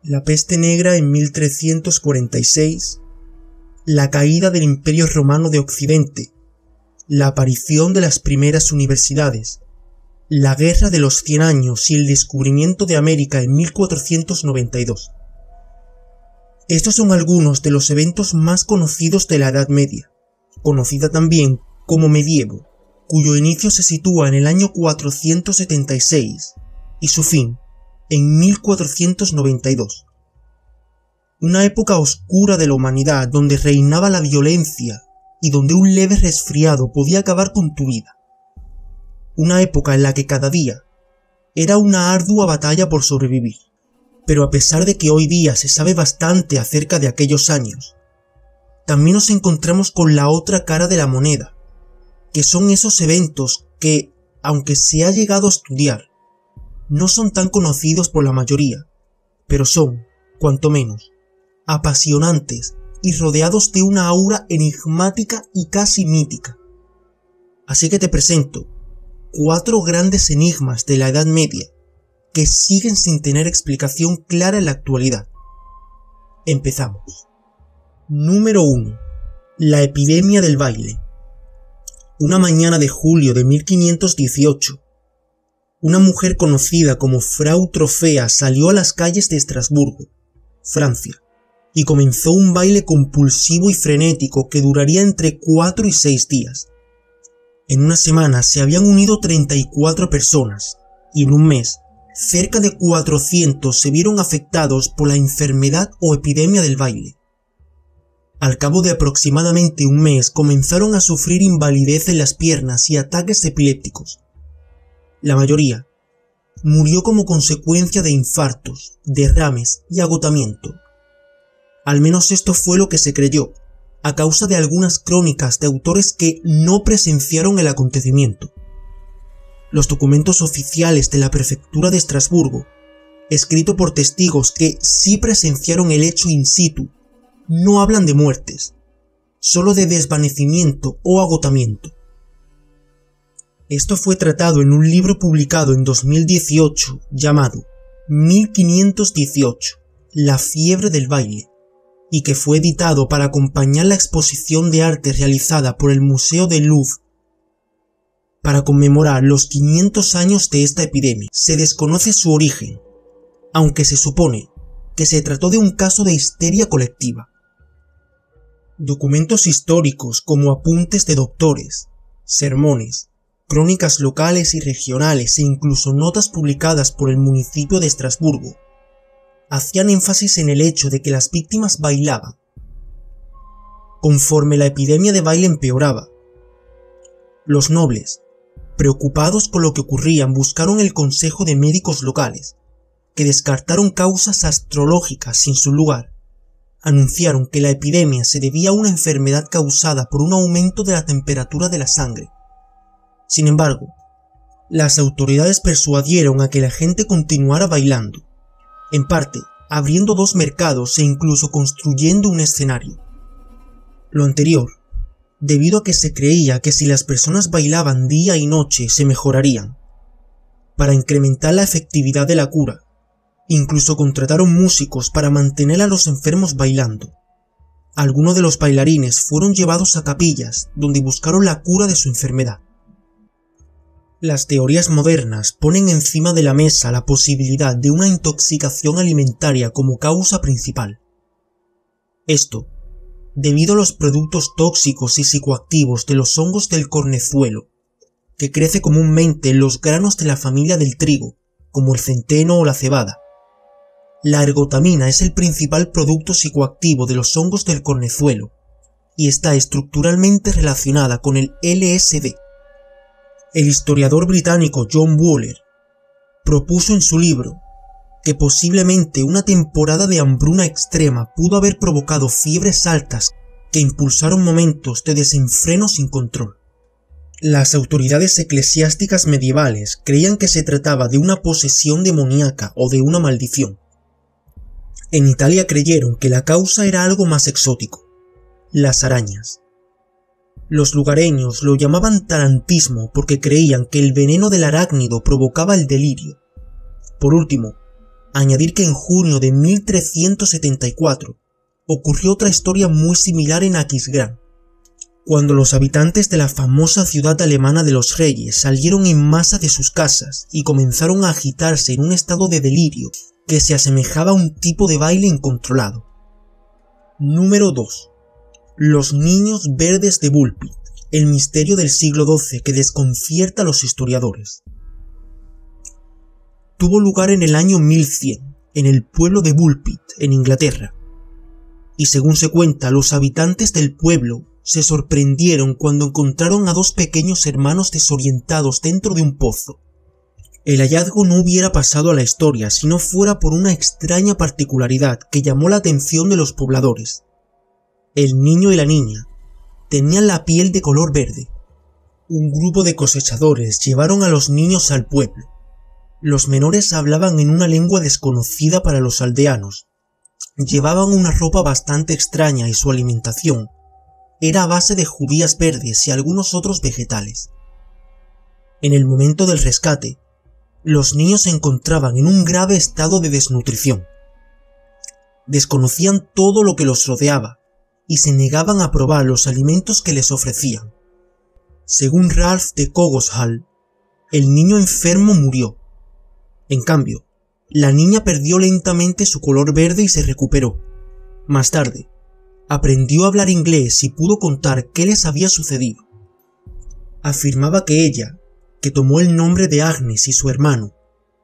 la peste negra en 1346, la caída del Imperio Romano de Occidente, la aparición de las primeras universidades, la Guerra de los 100 años y el descubrimiento de América en 1492. Estos son algunos de los eventos más conocidos de la Edad Media, conocida también como Medievo, cuyo inicio se sitúa en el año 476 y su fin en 1492. Una época oscura de la humanidad donde reinaba la violencia y donde un leve resfriado podía acabar con tu vida. Una época en la que cada día era una ardua batalla por sobrevivir. Pero a pesar de que hoy día se sabe bastante acerca de aquellos años, también nos encontramos con la otra cara de la moneda, que son esos eventos que, aunque se ha llegado a estudiar, no son tan conocidos por la mayoría, pero son, cuanto menos, apasionantes y rodeados de una aura enigmática y casi mítica. Así que te presento 4 grandes enigmas de la Edad Media que siguen sin tener explicación clara en la actualidad. Empezamos. Número 1. La epidemia del baile. Una mañana de julio de 1518, una mujer conocida como Frau Trofea salió a las calles de Estrasburgo, Francia, y comenzó un baile compulsivo y frenético que duraría entre 4 y 6 días. En una semana se habían unido 34 personas, y en un mes, cerca de 400 se vieron afectados por la enfermedad o epidemia del baile. Al cabo de aproximadamente un mes comenzaron a sufrir invalidez en las piernas y ataques epilépticos. La mayoría murió como consecuencia de infartos, derrames y agotamiento. Al menos esto fue lo que se creyó, a causa de algunas crónicas de autores que no presenciaron el acontecimiento. Los documentos oficiales de la prefectura de Estrasburgo, escritos por testigos que sí presenciaron el hecho in situ, no hablan de muertes, solo de desvanecimiento o agotamiento. Esto fue tratado en un libro publicado en 2018 llamado 1518, La fiebre del baile, y que fue editado para acompañar la exposición de arte realizada por el Museo del Louvre para conmemorar los 500 años de esta epidemia. Se desconoce su origen, aunque se supone que se trató de un caso de histeria colectiva. Documentos históricos como apuntes de doctores, sermones, crónicas locales y regionales e incluso notas publicadas por el municipio de Estrasburgo hacían énfasis en el hecho de que las víctimas bailaban. Conforme la epidemia de baile empeoraba, los nobles, preocupados por lo que ocurría, buscaron el consejo de médicos locales, que descartaron causas astrológicas sin su lugar. Anunciaron que la epidemia se debía a una enfermedad causada por un aumento de la temperatura de la sangre. Sin embargo, las autoridades persuadieron a que la gente continuara bailando, en parte abriendo 2 mercados e incluso construyendo un escenario. Lo anterior, debido a que se creía que si las personas bailaban día y noche se mejorarían. Para incrementar la efectividad de la cura, incluso contrataron músicos para mantener a los enfermos bailando. Algunos de los bailarines fueron llevados a capillas donde buscaron la cura de su enfermedad. Las teorías modernas ponen encima de la mesa la posibilidad de una intoxicación alimentaria como causa principal. Esto, debido a los productos tóxicos y psicoactivos de los hongos del cornezuelo, que crece comúnmente en los granos de la familia del trigo, como el centeno o la cebada. La ergotamina es el principal producto psicoactivo de los hongos del cornezuelo, y está estructuralmente relacionada con el LSD. El historiador británico John Waller propuso en su libro que posiblemente una temporada de hambruna extrema pudo haber provocado fiebres altas que impulsaron momentos de desenfreno sin control. Las autoridades eclesiásticas medievales creían que se trataba de una posesión demoníaca o de una maldición. En Italia creyeron que la causa era algo más exótico: las arañas. Los lugareños lo llamaban tarantismo porque creían que el veneno del arácnido provocaba el delirio. Por último, Añadir que en junio de 1374 ocurrió otra historia muy similar en Aquisgrán, cuando los habitantes de la famosa ciudad alemana de los Reyes salieron en masa de sus casas y comenzaron a agitarse en un estado de delirio que se asemejaba a un tipo de baile incontrolado. Número 2. Los niños verdes de Bullpit, el misterio del siglo XII que desconcierta a los historiadores. Tuvo lugar en el año 1100, en el pueblo de Bullpit, en Inglaterra, y según se cuenta, los habitantes del pueblo se sorprendieron cuando encontraron a dos pequeños hermanos desorientados dentro de un pozo. El hallazgo no hubiera pasado a la historia si no fuera por una extraña particularidad que llamó la atención de los pobladores. El niño y la niña tenían la piel de color verde. Un grupo de cosechadores llevaron a los niños al pueblo. Los menores hablaban en una lengua desconocida para los aldeanos. Llevaban una ropa bastante extraña y su alimentación era a base de judías verdes y algunos otros vegetales. En el momento del rescate, los niños se encontraban en un grave estado de desnutrición. Desconocían todo lo que los rodeaba y se negaban a probar los alimentos que les ofrecían. Según Ralph de Coggeshall, el niño enfermo murió. En cambio, la niña perdió lentamente su color verde y se recuperó. Más tarde, aprendió a hablar inglés y pudo contar qué les había sucedido. Afirmaba que ella, que tomó el nombre de Agnes, y su hermano,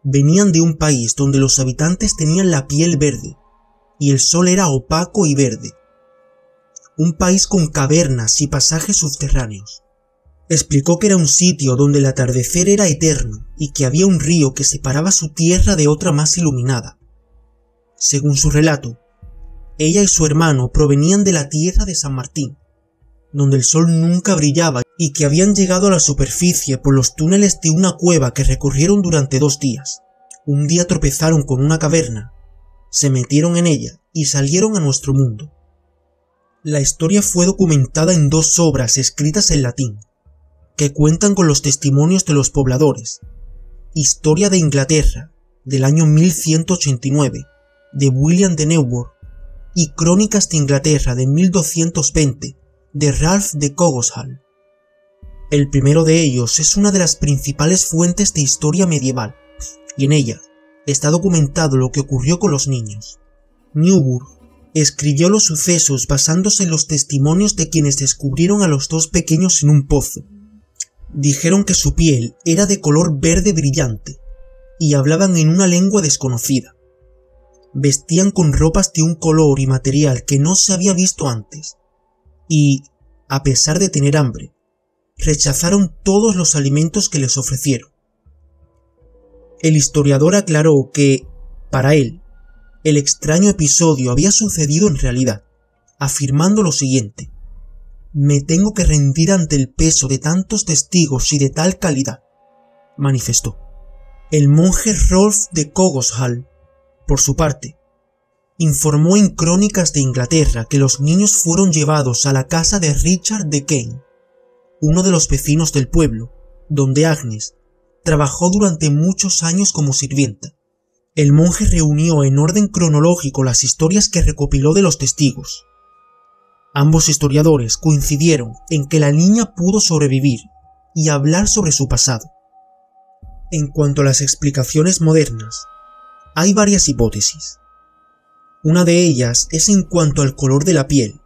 venían de un país donde los habitantes tenían la piel verde, y el sol era opaco y verde. Un país con cavernas y pasajes subterráneos. Explicó que era un sitio donde el atardecer era eterno y que había un río que separaba su tierra de otra más iluminada. Según su relato, ella y su hermano provenían de la tierra de San Martín, donde el sol nunca brillaba, y que habían llegado a la superficie por los túneles de una cueva que recorrieron durante 2 días. Un día tropezaron con una caverna, se metieron en ella y salieron a nuestro mundo. La historia fue documentada en 2 obras escritas en latín, que cuentan con los testimonios de los pobladores. Historia de Inglaterra, del año 1189, de William de Newburgh, y Crónicas de Inglaterra de 1220, de Ralph de Coggeshall. El primero de ellos es una de las principales fuentes de historia medieval, y en ella está documentado lo que ocurrió con los niños. Newburgh escribió los sucesos basándose en los testimonios de quienes descubrieron a los 2 pequeños en un pozo. Dijeron que su piel era de color verde brillante, y hablaban en una lengua desconocida. Vestían con ropas de un color y material que no se había visto antes, y, a pesar de tener hambre, rechazaron todos los alimentos que les ofrecieron. El historiador aclaró que, para él, el extraño episodio había sucedido en realidad, afirmando lo siguiente: «Me tengo que rendir ante el peso de tantos testigos y de tal calidad», manifestó. El monje Rolf de Coggeshall, por su parte, informó en Crónicas de Inglaterra que los niños fueron llevados a la casa de Richard de Kane, uno de los vecinos del pueblo, donde Agnes trabajó durante muchos años como sirvienta. El monje reunió en orden cronológico las historias que recopiló de los testigos. Ambos historiadores coincidieron en que la niña pudo sobrevivir y hablar sobre su pasado. En cuanto a las explicaciones modernas, hay varias hipótesis. Una de ellas es en cuanto al color de la piel,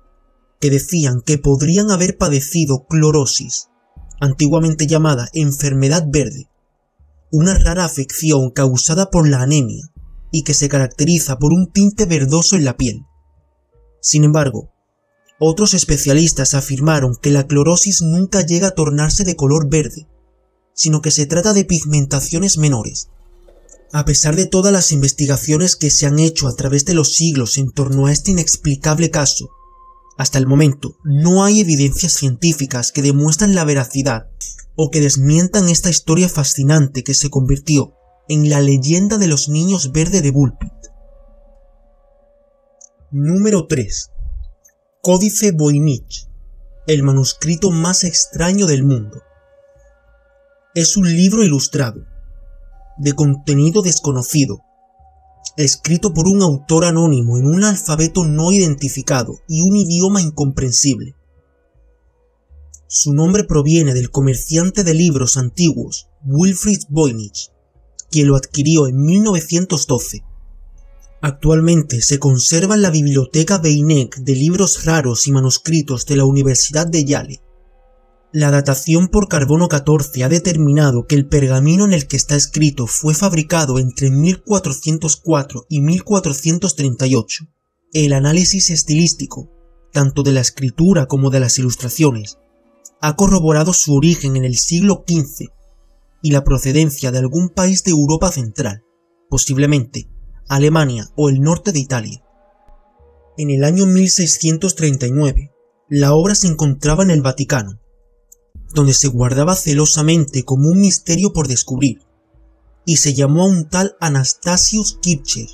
que decían que podrían haber padecido clorosis, antiguamente llamada enfermedad verde, una rara afección causada por la anemia y que se caracteriza por un tinte verdoso en la piel. Sin embargo, otros especialistas afirmaron que la clorosis nunca llega a tornarse de color verde, sino que se trata de pigmentaciones menores. A pesar de todas las investigaciones que se han hecho a través de los siglos en torno a este inexplicable caso, hasta el momento no hay evidencias científicas que demuestran la veracidad o que desmientan esta historia fascinante que se convirtió en la leyenda de los niños verde de Bullpit. Número 3. Códice Voynich, el manuscrito más extraño del mundo. Es un libro ilustrado, de contenido desconocido, escrito por un autor anónimo en un alfabeto no identificado y un idioma incomprensible. Su nombre proviene del comerciante de libros antiguos Wilfrid Voynich, quien lo adquirió en 1912. Actualmente se conserva en la Biblioteca Beinecke de libros raros y manuscritos de la Universidad de Yale. La datación por carbono 14 ha determinado que el pergamino en el que está escrito fue fabricado entre 1404 y 1438. El análisis estilístico, tanto de la escritura como de las ilustraciones, ha corroborado su origen en el siglo XV y la procedencia de algún país de Europa Central, posiblemente Alemania o el norte de Italia. En el año 1639, la obra se encontraba en el Vaticano, donde se guardaba celosamente como un misterio por descubrir, y se llamó a un tal Anastasius Kircher,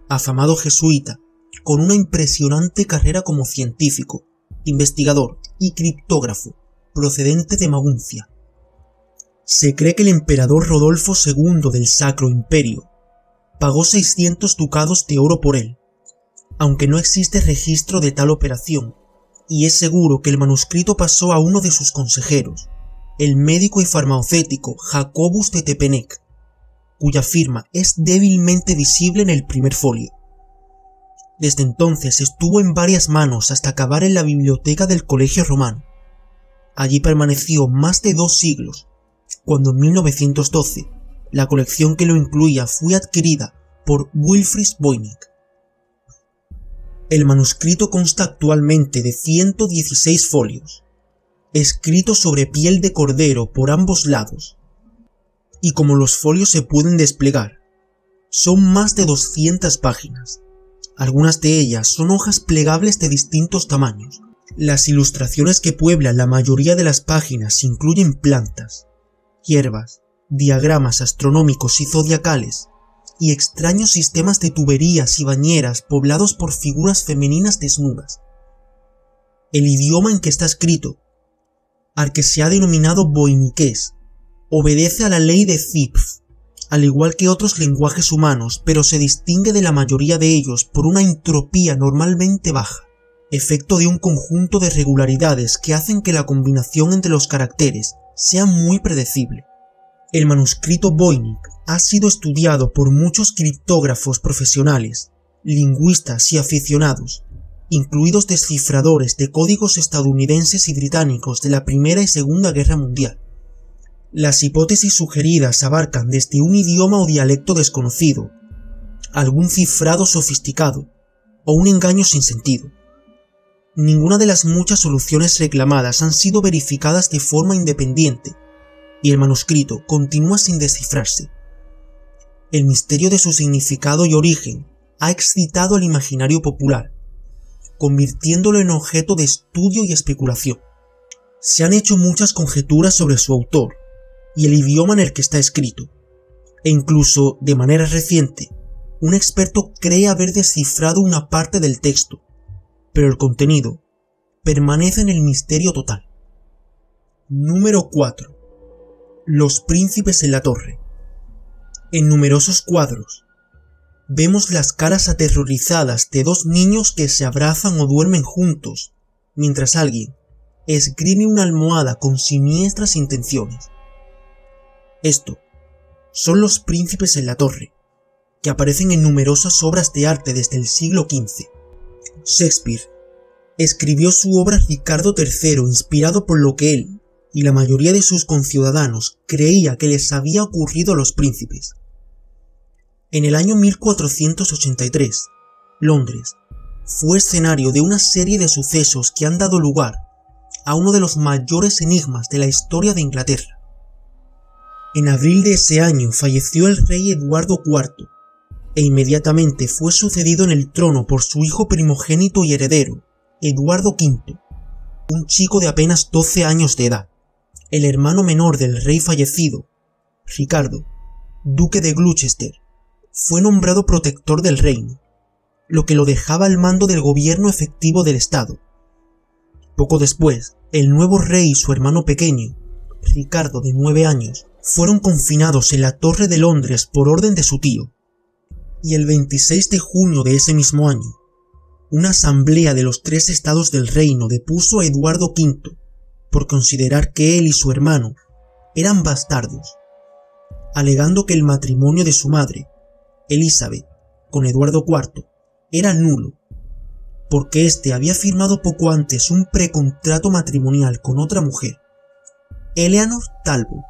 afamado jesuita, con una impresionante carrera como científico, investigador y criptógrafo, procedente de Maguncia. Se cree que el emperador Rodolfo II del Sacro Imperio pagó 600 ducados de oro por él, aunque no existe registro de tal operación, y es seguro que el manuscrito pasó a uno de sus consejeros, el médico y farmacéutico Jacobus de Tepenec, cuya firma es débilmente visible en el primer folio. Desde entonces estuvo en varias manos hasta acabar en la biblioteca del Colegio Romano. Allí permaneció más de 2 siglos, cuando en 1912 la colección que lo incluía fue adquirida por Wilfrid Voynich. El manuscrito consta actualmente de 116 folios, escritos sobre piel de cordero por ambos lados, y como los folios se pueden desplegar, son más de 200 páginas. Algunas de ellas son hojas plegables de distintos tamaños. Las ilustraciones que pueblan la mayoría de las páginas incluyen plantas, hierbas, diagramas astronómicos y zodiacales, y extraños sistemas de tuberías y bañeras poblados por figuras femeninas desnudas. El idioma en que está escrito, al que se ha denominado voyniqués, obedece a la ley de Zipf, al igual que otros lenguajes humanos, pero se distingue de la mayoría de ellos por una entropía normalmente baja, efecto de un conjunto de regularidades que hacen que la combinación entre los caracteres sea muy predecible. El manuscrito Voynich ha sido estudiado por muchos criptógrafos profesionales, lingüistas y aficionados, incluidos descifradores de códigos estadounidenses y británicos de la Primera y Segunda Guerra Mundial. Las hipótesis sugeridas abarcan desde un idioma o dialecto desconocido, algún cifrado sofisticado o un engaño sin sentido. Ninguna de las muchas soluciones reclamadas han sido verificadas de forma independiente, y el manuscrito continúa sin descifrarse. El misterio de su significado y origen ha excitado al imaginario popular, convirtiéndolo en objeto de estudio y especulación. Se han hecho muchas conjeturas sobre su autor y el idioma en el que está escrito, e incluso, de manera reciente, un experto cree haber descifrado una parte del texto, pero el contenido permanece en el misterio total. Número 4. Los príncipes en la torre. En numerosos cuadros, vemos las caras aterrorizadas de 2 niños que se abrazan o duermen juntos, mientras alguien esgrime una almohada con siniestras intenciones. Estos son los príncipes en la torre, que aparecen en numerosas obras de arte desde el siglo XV. Shakespeare escribió su obra Ricardo III inspirado por lo que él y la mayoría de sus conciudadanos creía que les había ocurrido a los príncipes. En el año 1483, Londres fue escenario de una serie de sucesos que han dado lugar a uno de los mayores enigmas de la historia de Inglaterra. En abril de ese año falleció el rey Eduardo IV, e inmediatamente fue sucedido en el trono por su hijo primogénito y heredero, Eduardo V, un chico de apenas 12 años de edad. El hermano menor del rey fallecido, Ricardo, duque de Gloucester, fue nombrado protector del reino, lo que lo dejaba al mando del gobierno efectivo del estado. Poco después, el nuevo rey y su hermano pequeño, Ricardo de 9 años, fueron confinados en la Torre de Londres por orden de su tío. y el 26 de junio de ese mismo año, una asamblea de los 3 estados del reino depuso a Eduardo V por considerar que él y su hermano eran bastardos, alegando que el matrimonio de su madre, Elizabeth, con Eduardo IV era nulo, porque éste había firmado poco antes un precontrato matrimonial con otra mujer, Eleanor Talbot.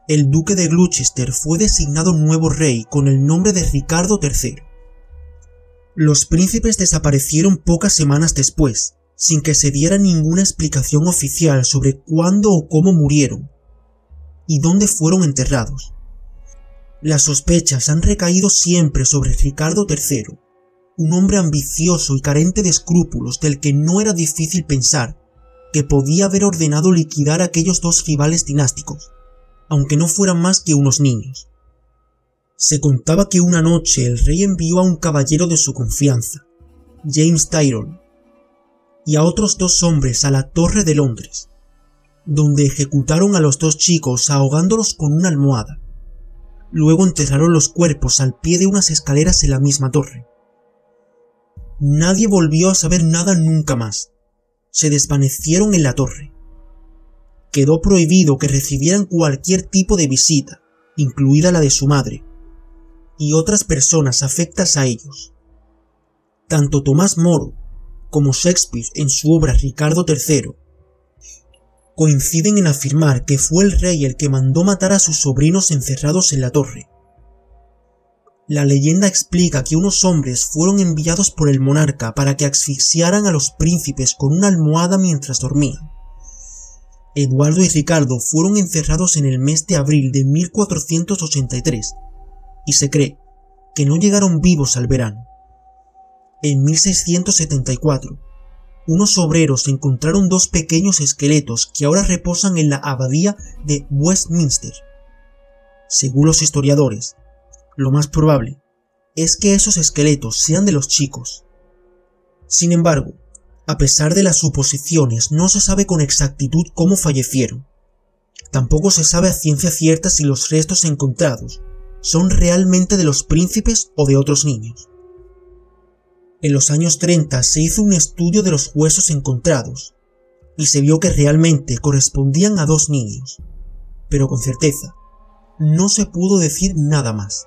El duque de Gloucester fue designado nuevo rey con el nombre de Ricardo III. Los príncipes desaparecieron pocas semanas después, sin que se diera ninguna explicación oficial sobre cuándo o cómo murieron y dónde fueron enterrados. Las sospechas han recaído siempre sobre Ricardo III, un hombre ambicioso y carente de escrúpulos del que no era difícil pensar que podía haber ordenado liquidar a aquellos 2 rivales dinásticos, aunque no fueran más que unos niños. Se contaba que una noche el rey envió a un caballero de su confianza, James Tyrrell, y a otros 2 hombres a la Torre de Londres, donde ejecutaron a los 2 chicos ahogándolos con una almohada. Luego enterraron los cuerpos al pie de unas escaleras en la misma torre. Nadie volvió a saber nada nunca más. Se desvanecieron en la torre. Quedó prohibido que recibieran cualquier tipo de visita, incluida la de su madre, y otras personas afectas a ellos. Tanto Tomás Moro como Shakespeare en su obra Ricardo III coinciden en afirmar que fue el rey el que mandó matar a sus sobrinos encerrados en la torre. La leyenda explica que unos hombres fueron enviados por el monarca para que asfixiaran a los príncipes con una almohada mientras dormían. Eduardo y Ricardo fueron encerrados en el mes de abril de 1483 y se cree que no llegaron vivos al verano. En 1674, unos obreros encontraron 2 pequeños esqueletos que ahora reposan en la abadía de Westminster. Según los historiadores, lo más probable es que esos esqueletos sean de los chicos. Sin embargo, a pesar de las suposiciones, no se sabe con exactitud cómo fallecieron. Tampoco se sabe a ciencia cierta si los restos encontrados son realmente de los príncipes o de otros niños. En los años 30 se hizo un estudio de los huesos encontrados y se vio que realmente correspondían a 2 niños, pero con certeza no se pudo decir nada más.